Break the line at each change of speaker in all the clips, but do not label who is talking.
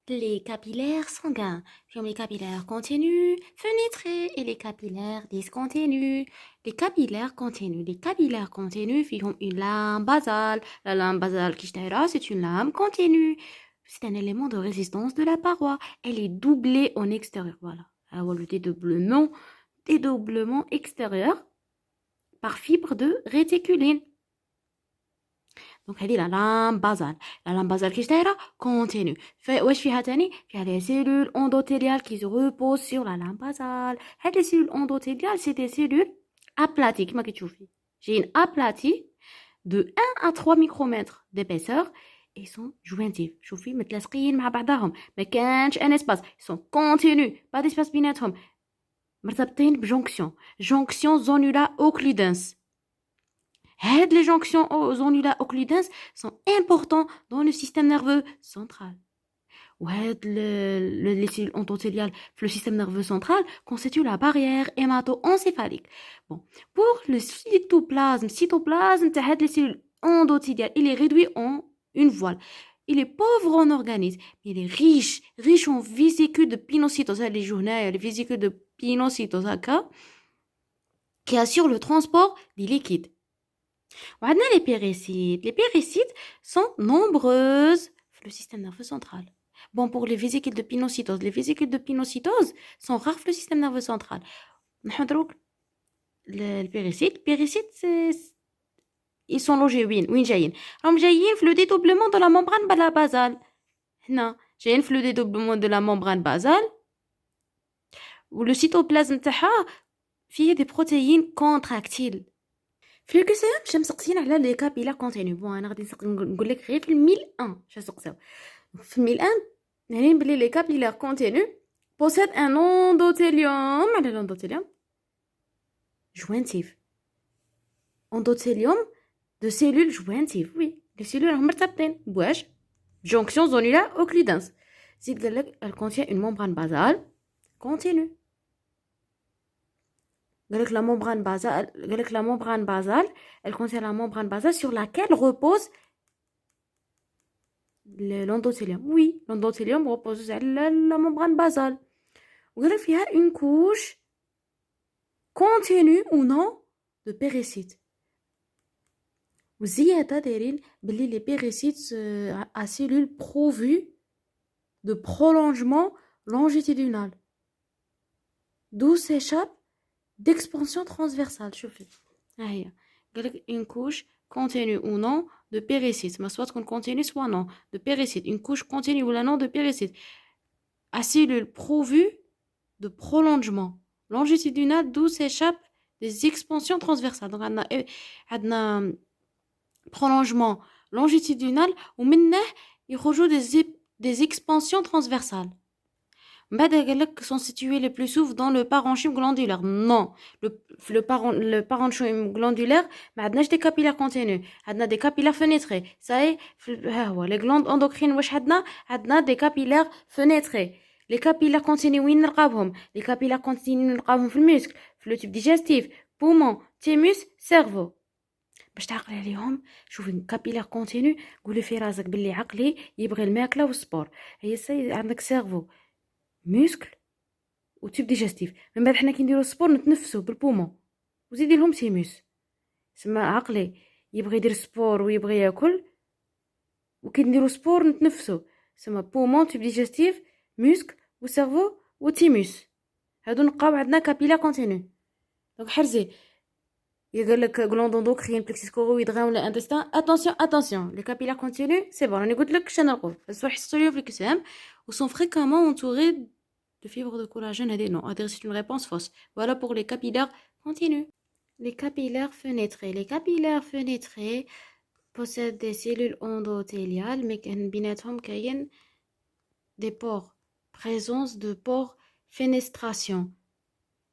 Les capillaires sanguins, comme les capillaires continus, fenêtrés et les capillaires discontinus. Les capillaires continus font une lame basale. La lame basale كيشتهرها, c'est une lame continue. C'est un élément de résistance de la paroi. Elle est doublée en extérieur. Voilà. Alors, le dédoublement extérieur par fibre de réticuline. Donc, elle est la lame basale. La lame basale qui est continue. واش فيها تاني فيها les cellules endothéliales qui se reposent sur la lame basale. Les cellules endothéliales, c'est des cellules aplaties. كما كتشوفي. J'ai une aplatie de 1 à 3 micromètres d'épaisseur et ils sont jointives. شوفي متلاصقين مع بعضهم. ما كانش un espace. Ils sont continus. Pas d'espace بيناتهم. مرتبطين بجونكسيون. Jonction zonula occludens. Les jonctions zonula occludens sont importants dans le système nerveux central. Les cellules endothéliales, le système nerveux central, constituent la barrière hémato-encéphalique. Bon. Pour le cytoplasme, les cellules endothéliales, il est réduit en une voile. Il est pauvre en organismes, mais il est riche en vésicules de pinocytose. Les vésicules de pinocytose qui assurent le transport des liquides. On a les péricytes. Les péricytes sont nombreuses dans le système nerveux central. Bon, pour les vésicules de pinocytose, sont rares dans le système nerveux central. Les péricytes, ils sont logés où جايين في le dédoublement de la membrane basale. هنا جايين في le dédoublement de la membrane basale. Où le cytoplasme تاعها فيه des protéines contractiles. في الكسام باش مسقسين على لي كابيلار كونتينيو. بون انا غادي نقول لك غير في الميل 1 اش نسقساو. في الميل 1 يعني بلي لي كابيلار كونتينيو possède un endothélium. على l'endothélium jointif. Endothélium de cellules jointives. Oui, les cellules راهم مرتبطين بواش jonction zonula occludens. زيد قال لك elle contient une membrane basale continue. La membrane basale, elle contient la membrane basale sur laquelle repose l'endothélium. Oui, l'endothélium repose sur la membrane basale. Il y a une couche continue ou non de péricytes. وزيادة دايرين بلي les péricytes à cellules pourvues de prolongement longitudinal, d'où s'échappe d'expansion transversale. شوفي ها هي قالك une couche continue ou non de péricytes. ما soit qu'on continue soit non de péricytes. Une couche continue ou non de péricytes à cellules pourvues de prolongement longitudinal, d'où s'échappent des expansions transversales. Donc عندنا prolongement longitudinal ومنه يخرجوا des expansions transversales. Sont situés les plus souvent dans le parenchyme glandulaire. Non, le parenchyme glandulaire, mais on a des capillaires continus, on a des capillaires fenêtrés. Ça est, les glandes endocrines, on a des capillaires fenêtrés. Les capillaires continus, les capillaires continus, dans le muscle, le tube digestif, poumon, thymus, cerveau. باش تعقلي عليهم شوفي كابيلار كونتينيو قولي في راسك باللي عقلي يبغي الماكله والسبور. هي سي عندك سيرفو muscle ou tube digestif. من بعد حنا كي نديرو السبور نتنفسو بالبومون وزيدي لهم تيموس. سما عقلي يبغي يدير سبور ويبغي ياكل وكي نديرو سبور نتنفسو. سما بومون تيب ديجستيف muscle وسيرفو وتيموس. هادو نلقاو عندنا كابيلار كونتينيو. دونك حرزي يقول لك glandes endocrines, plexus choroïdien ولا intestin. Attention, les capillaires continus, c'est bon. راني قلت لك شنو نقول. بس راح يحصلوا في الكسام وسont fréquemment entourés de fibres de collagène. Non, c'est une réponse fausse. Voilà pour les capillaires continus. Les capillaires fenêtrés possèdent des cellules endothéliales mais بيناتهم كاين des pores. Présence de pores fenestration.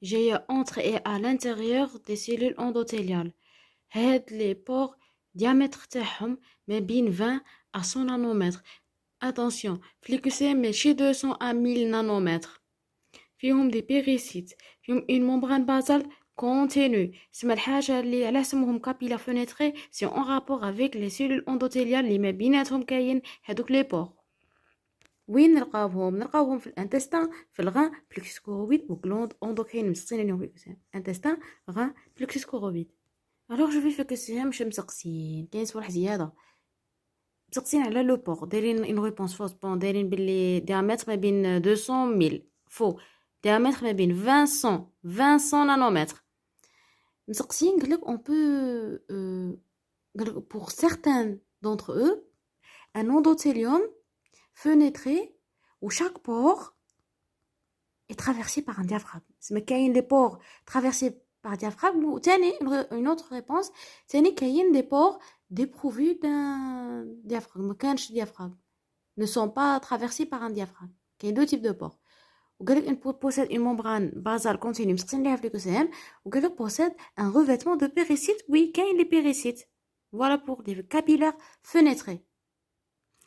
J'ai entre et à l'intérieur des cellules endothéliales. Les pores diamètre تاعهم ما بين 20 à 100 nanomètres. Attention, mais chez 200 à 1000 nanomètres. فيهم des péricytes, فيهم une membrane basale continue. سما الحاجة اللي على اسمهم capillaires fenêtrés, c'est en rapport avec les cellules endothéliales اللي ما بيناتهم كاين هذوك les pores. وين نلقاوهم في الانتستان، في الغان بلكسس كورويد وغلوند اندوكرين مسقسين عليهم في الكسام. انتستان، غان، بلكسس كورويد. الوغ جو في في الكسام مش مسقسين، كاين صوالح زياده مسقسين على لو بور، دايرين اون ريبونس فوس بون، دايرين بلي ديامتر ما بين 200 ميل فو، ديامتر ما بين 20 نانومتر. مسقسين قالك اون بو قالك pour certains d'entre eux un endothélium fenêtré où chaque pore est traversé par un diaphragme. C'est كاين des pores traversés par diaphragme. ou تاني une autre réponse تاني كاين des pores dépourvus d'un diaphragme. ما كانش diaphragme, ne sont pas traversés par un diaphragme. كاين deux types de pores. وقالك ان possède une membrane basale continue مسقسين ليها في الكسام. وقالك possède un revêtement de péricytes. oui كاين les péricytes. voilà pour les capillaires fenêtrés.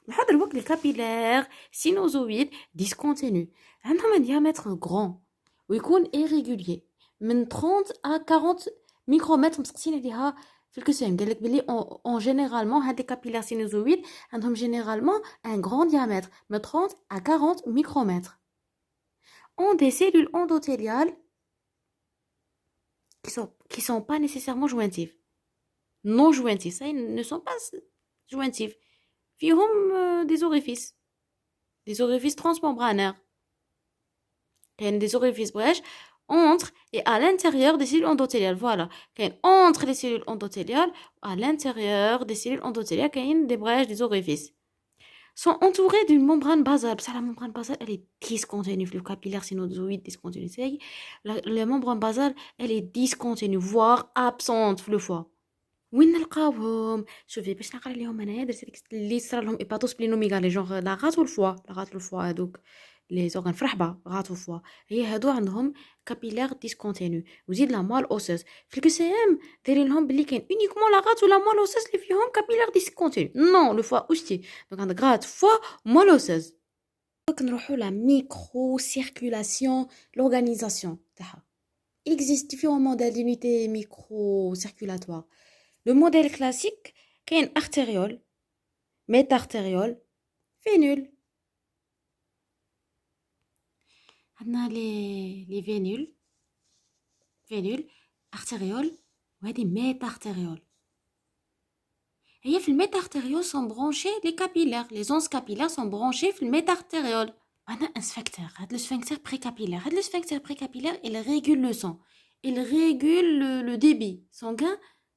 نحضر الوقت les capillaires sinusoïdes discontinus عندهم un diamètre grand ويكون irrégulier من 30 à 40 micromètres. مسقسين عليها في الكسام. قالك بلي en généralement هاد les capillaires sinusoïdes عندهم généralement un grand diamètre من 30 à 40 micromètres. ont des cellules endothéliales qui sont pas nécessairement jointives. Non jointives, ça, ils ne sont pas jointives. فيهم des orifices transmembranaires. Des orifices brèches entre et à l'intérieur des cellules endothéliales. Voilà. Entre les cellules endothéliales, à l'intérieur des cellules endothéliales, il y a des brèches, des orifices. Sont entourés d'une membrane basale. Ça, la membrane basale, elle est discontinue. Le capillaire sinusoïde discontinu. La membrane basale, elle est discontinue, voire absente le foie. وين نلقاوهم؟ شوفي باش نقرا لهم انايا درت ديك اللي صرا لهم ايباتوس بلينوميغالي جونغ لا غات والفوا، لا غات والفوا هذوك لي زورغان فرحبه غات وفوا، هي هادو عندهم كابيلير ديسكونتينيو. وزيد لا مال اوسوس في الكسام دايرين لهم بلي كاين اونيكمون لا غات ولا مال اوسوس اللي فيهم كابيلير ديسكونتينيو. نو لو فوا اوستي دونك عندك غات فوا مال اوسوس. دونك نروحو لا ميكرو سيركولاسيون لورغانيزاسيون تاعها. existe différents modèles d'unité micro-circulatoire. Le modèle classique, c'est une artériole, métartériole, vénule. On a les vénules, artérioles, et des métartérioles. Et dans le métartériole sont branchés les capillaires. Les onces capillaires sont branchées dans le métartériole. On a un sphincter, le sphincter précapillaire. Le sphincter précapillaire, il régule le sang. Il régule le débit sanguin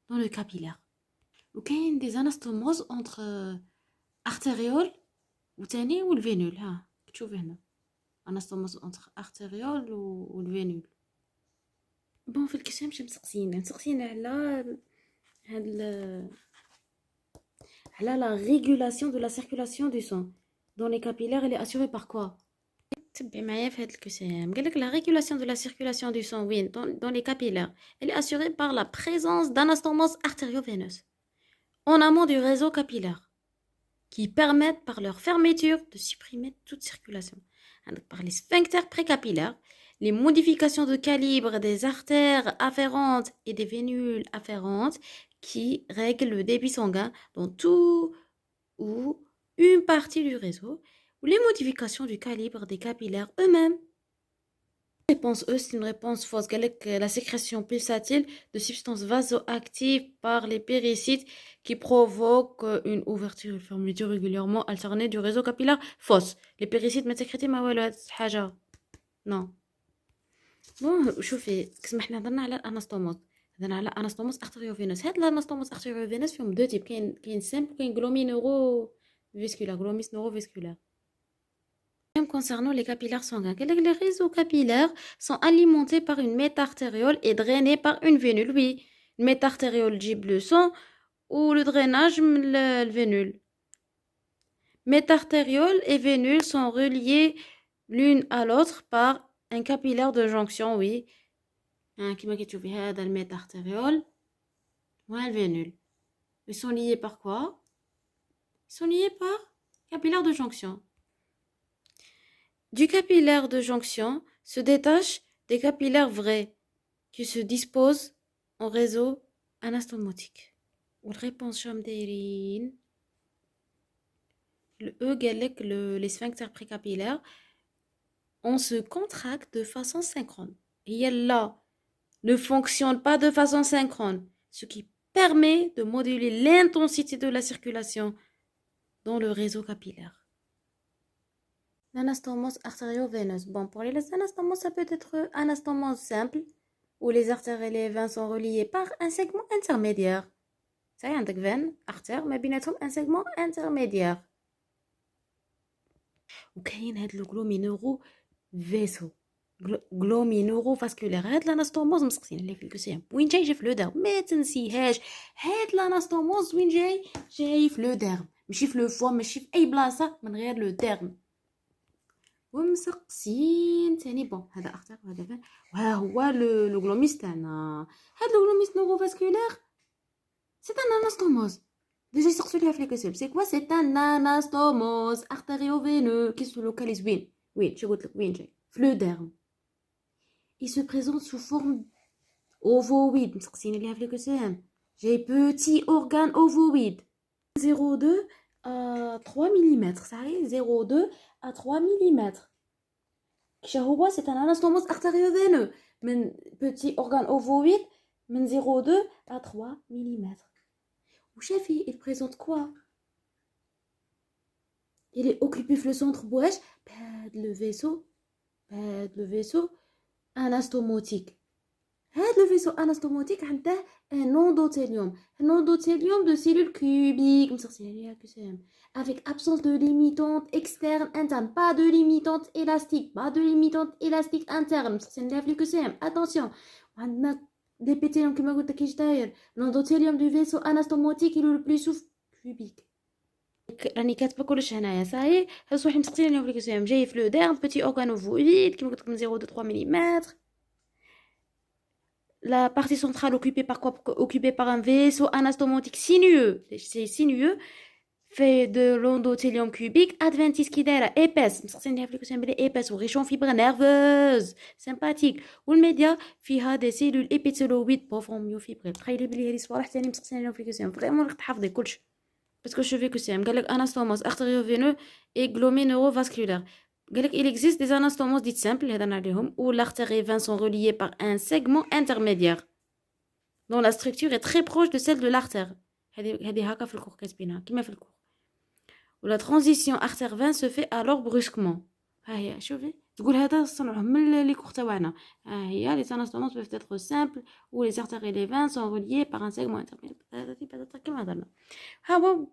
dans le capillaire. Il y a des anastomoses entre artériole ou le vénule. Tu vois, anastomose entre artériole ou le vénule. Bon, في الكسام مش مسقسين على la régulation de la circulation du sang dans les capillaires. Elle est assurée par quoi؟ تبعي معايا في هاد الكسام. قالك la régulation de la circulation du sang oui dans les capillaires, elle est assurée par la présence d'anastomoses artério-veineuses en amont du réseau capillaire qui permettent par leur fermeture de supprimer toute circulation. Par les sphincters précapillaires, les modifications de calibre des artères afférentes et des vénules afférentes qui règlent le débit sanguin dans tout ou une partie du réseau, ou les modifications du calibre des capillaires eux-mêmes. La réponse E, c'est une réponse fausse. La sécrétion pulsatile de substances vasoactives par les péricytes qui provoquent une ouverture et fermeture régulièrement alternée du réseau capillaire. Fausse. Les péricytes ما sécrétي ما والو هاد حاجة. Non. Bon, شوفي كسما حنا هضرنا على الانستوموس، هضرنا على انستوموس ارتيريوفينوس. هاد الانستوموس ارتيريوفينوس فيهم دو تيب، كاين سامبل وكاين غلومينورو فيسكولار، غلوميس نورو فيسكولار. Même concernant les capillaires sanguins, les réseaux capillaires sont alimentés par une métartériole et drainés par une vénule. Oui, une métartériole gibe le sang ou le drainage le vénule. Métartériole et vénule sont reliés l'une à l'autre par un capillaire de jonction. Oui, كما كتشوفي هذا الميتارتériole وهذا الvénule. Ils sont liés par quoi? Ils sont liés par capillaire de jonction. Du capillaire de jonction se détachent des capillaires vrais qui se disposent en réseau anastomotique. والréponse شام دايرين le E قال لك les sphincters précapillaires, on se contracte de façon synchrone. Et là, ne fonctionne pas de façon synchrone, ce qui permet de moduler l'intensité de la circulation dans le réseau capillaire. L'anastomose artério-veineuse. Bon, pour les anastomoses, ça peut être anastomose simple, où les artères et les veines sont reliées par un segment intermédiaire. Ça y est, عندك veine, artère, ما بيناتهم un segment intermédiaire. وكاين هاد لو glomérulo vaisseau. glomérulo-vasculaire. هاد الانستوموز مسقسين عليه في الكسام. وين جاي في لو ديرم؟ ما تنسيهاش. هاد الانستوموز وين جاي في لو ديرم. ماشي في لو فوا، ماشي في اي بلاصه من غير لو ديرم. ومسقسين تاني. بون هذا اختار وهذا فين. وها هو لو غلوميس تاعنا. هاد لو غلوميس نوروفاسكولير سي ان انستوموز. ديجا يسقسوا ليها في الكسام. سي كوا؟ سي ان انستوموز artério-veineux qui se localise وين شو قلت لك وين جاي في لو ديرم. Il se présente sous forme ovoïde. J'ai petit organe ovoïde. 0,2 à 3 mm. Ça y est, 0,2 à 3 mm. C'est un anastomose artério-veineux. Petit organe ovoïde, 0,2 à 3 mm. Ou chef, il présente quoi? Il est occupé le centre bouche, le vaisseau anastomotique. Le vaisseau anastomotique a un endothélium. Un endothélium de cellules cubiques. Avec absence de limitante externe interne. Pas de limitante élastique. Pas de limitante élastique interne. Attention. L'épithélium qui m'a dit l'endothélium du vaisseau anastomotique il est le plus sous-cubique. راني كاتبه كلش هنايا صاي. هاد الصوالح مسقسين اليوم في الكسام. جاي في لو ديرم بيتي اورغانوفويد كيما قلت لكم 0,3 mm. La partie centrale occupée par quoi? Occupée par un vaisseau anastomotique sinueux. C'est sinueux. Fait de l'endothélium cubique adventice qui est épaisse. مسقسين ليها في الكسام بلي épaisse وريش en fibres nerveuses sympathique. والميديا فيها des cellules épithéloïdes pauvres myofibrées. تخيلي بلي هذه الصوالح ثاني مسقسين ليهم في الكسام. فريمون راك تحفظي كلش. Parce que je veux que c'est un anastomose artério-veineux et glomérulo-vasculaire. Il existe des anastomoses dites simples, où l'artère et les veines sont reliées par un segment intermédiaire, dont la structure est très proche de celle de l'artère. Où la transition artère-veine se fait alors brusquement. تقول هذا صنعهم من لي كور تاعنا. هي les anastomoses peuvent être simples où les artères et les veines sont reliées par un segment intermédiaire. كما هضرنا.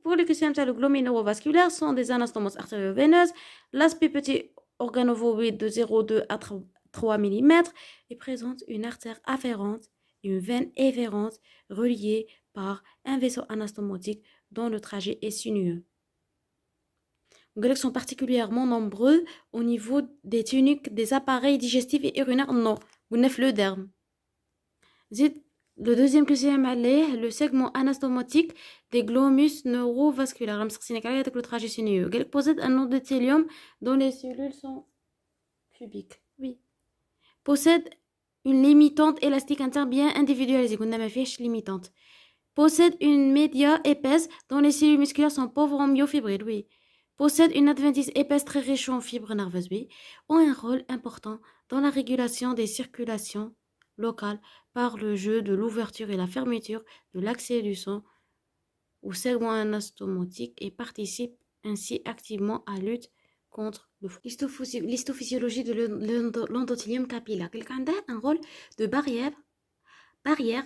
Pour les questions de glomérulo-vasculaire sont des anastomoses artério-veineuses. L'aspect petit organovoïde de 0,2 à 3 mm et présente une artère afférente et une veine efférente reliées par un vaisseau anastomotique dont le trajet est sinueux. Les sont particulièrement nombreux au niveau des tuniques des appareils digestifs et urinaires. Non, vous n'avez le derme. Le deuxième que c'est le segment anastomotique des glomus neurovasculaires. Le trajet sinueux. Il possède un endothélium dont les cellules sont cubiques. Oui. Possède une limitante élastique interne bien individualisée. Limitante. Possède une média épaisse dont les cellules musculaires sont pauvres en myofibrilles. Oui. Possède une adventice épaisse très riche en fibres nerveuses, oui, ont un rôle important dans la régulation des circulations locales par le jeu de l'ouverture et la fermeture de l'accès du sang au segment anastomotique et participe ainsi activement à la lutte contre le froid. L'histophysiologie de l'endothélium capillaire. Quelqu'un a un rôle de barrière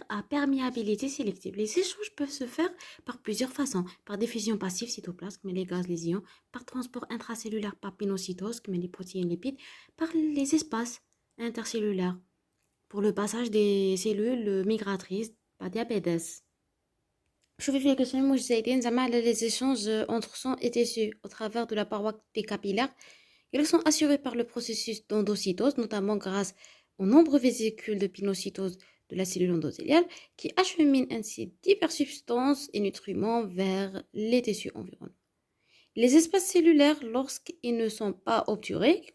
à perméabilité sélective. Les échanges peuvent se faire par plusieurs façons. Par diffusion passive, cytoplasme, mais les gaz, les ions. Par transport intracellulaire, par pinocytose, mais les protéines, lipides. Par les espaces intercellulaires. Pour le passage des cellules migratrices, par diabète. Je vais faire que c'est moi, j'ai les échanges entre sang et tissu au travers de la paroi des capillaires. Ils sont assurés par le processus d'endocytose, notamment grâce aux nombreux vésicules de pinocytose de la cellule endothéliale qui achemine ainsi diverses substances et nutriments vers les tissus environnants. Les espaces cellulaires, lorsqu'ils ne sont pas obturés,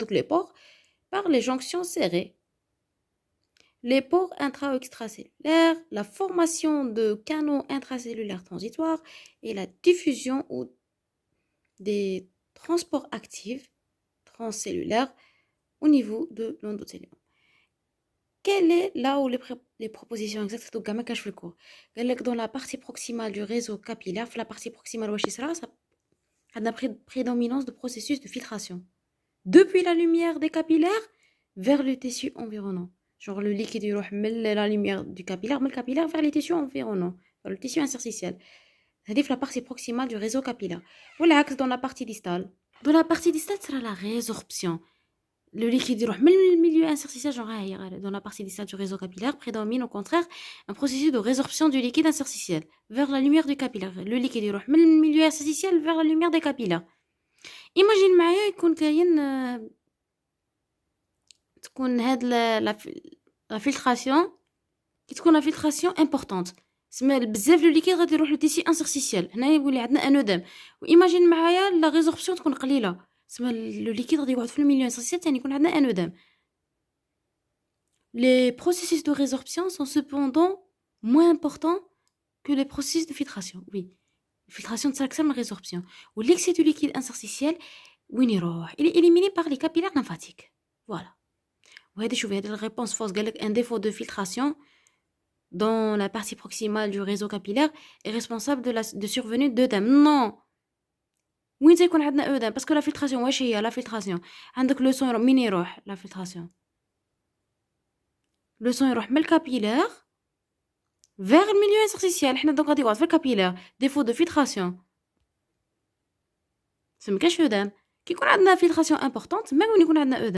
les pores, par les jonctions serrées. Les pores intra- ou extracellulaires, la formation de canaux intracellulaires transitoires et la diffusion ou des transports actifs transcellulaires au niveau de l'endothélium. Quelle est là où les propositions exactes de gamma cache le cours? Dans la partie proximale du réseau capillaire, la partie proximale ça a une prédominance de processus de filtration depuis la lumière des capillaires vers le tissu environnant. Genre le liquide la lumière du capillaire, mais le capillaire vers les tissus environnants, vers le tissu interstitiel. C'est-à-dire la partie proximale du réseau capillaire. Ou l'axe dans la partie distale. Dans la partie distale, sera la résorption. Le liquide le milieu interstitiel, genre dans la partie distale du réseau capillaire, prédomine au contraire un processus de résorption du liquide interstitiel vers la lumière du capillaire. Le liquide le milieu interstitiel vers la lumière des capillaires. Imagine معايا يكون كاين تكون هاد لا فلتراسيون كي تكون لا فلتراسيون امبورطونط سما بزاف لو ليكيد غادي يروح لو تيسي انترستيسيال هنا يولي عندنا انودام وايماجين معايا لا ريزوربسيون تكون قليله سما لو ليكيد غادي يقعد في الميليو انترستيسيال ثاني يكون عندنا انودام. Les processus de résorption sont cependant moins importants que les processus de filtration. Oui, filtration de l'accès à la résorption. Ou l'excès du liquide interstitiel, il est éliminé par les capillaires lymphatiques. Voilà. Vous voyez, la réponse fausse, un défaut de filtration dans la partie proximale du réseau capillaire est responsable de survenue d'œdème. Non. وين تيكون عندنا أودام باسكو لا فلتراسيون واش هي لا فلتراسيون عندك لو سون من يروح لا فلتراسيون لو سون يروح من الكابيلار vers الميليو انترستيسيال حنا دونك غادي يقعد في الكابيلار ديفو دو فلتراسيون سمكاش أودام كي يكون عندنا فلتراسيون امبورطونط ما وين يكون عندنا أودام